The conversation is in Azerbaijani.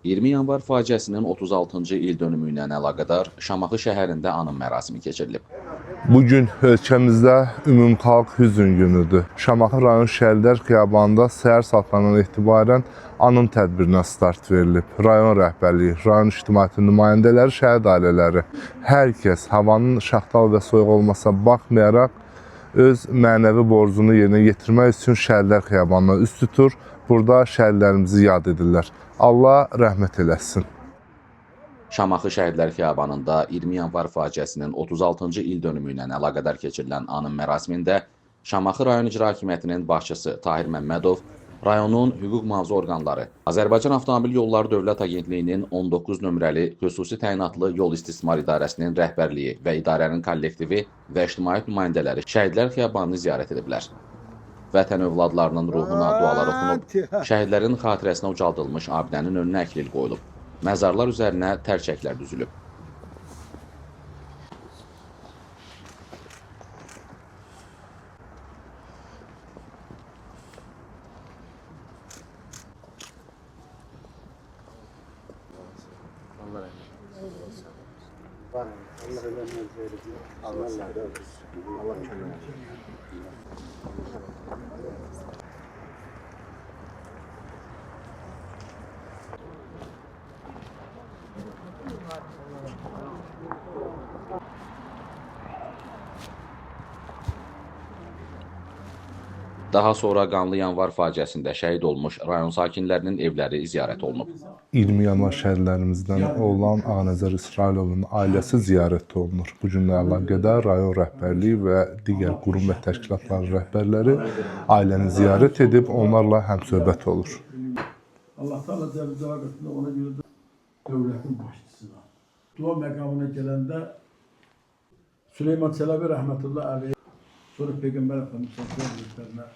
20 yanvar faciəsinin 36-cı ildönümü ilə əlaqədar Şamaxı şəhərində anım mərasimi keçirilib. Bugün ölkəmizdə ümumxalq hüzn günüdür. Şamaxı rayon Şəhidlər Xiyabanında səhər saatlarından etibarən anım tədbirinə start verilib. Rayon rəhbərliyi, rayon ictimaiyyəti nümayəndələri, şəhid ailələri, hər kəs havanın şaxtalı və soyuq olmasına baxmayaraq öz mənəvi borcunu yerinə yetirmək üçün Şəhidlər Xiyabanına üst tutur. Burada şəhidlərimizi yad edirlər. Allah rəhmət eləsin. Şamaxı Şəhidlər Xiyabanında 20 yanvar faciəsinin 36-cı ildönümü ilə əlaqədar keçirilən anım mərasimində Şamaxı rayon icra hakimiyyətinin başçısı Tahir Məmmədov, rayonun hüquq mühafizə orqanları, Azərbaycan Avtomobil Yolları Dövlət Agentliyinin 19 nömrəli xüsusi təyinatlı yol istismar idarəsinin rəhbərliyi və idarənin kollektivi və ictimaiyyət nümayəndələri Şəhidlər Xiyabanını ziyarət ediblər. Vətən övladlarının ruhuna dualar oxunub, şəhidlərin xatirəsinə ucaldılmış abidənin önünə əklil qoyulub, məzarlar üzərinə tərçəklər düzülüb. Daha sonra qanlı yanvar faciəsində şəhid olmuş rayon sakinlərinin evləri ziyarət olunub. 20 yanvar şəhidlərimizdən olan Ağnəzər İsrailovun ailəsi ziyarət olunur. Bu günlə əlaqədar rayon rəhbərliyi və digər qurum və təşkilatların rəhbərləri ailəni ziyarət edib onlarla həmsöhbət olur. Allah Teala Celle ona görə də dövlətin başçısına. Dua məqamına gələndə Süleyman Çələbi rəhmətullah əleyh, sonra Peyğəmbər Efendimiz sallallahu əleyhi və səlləm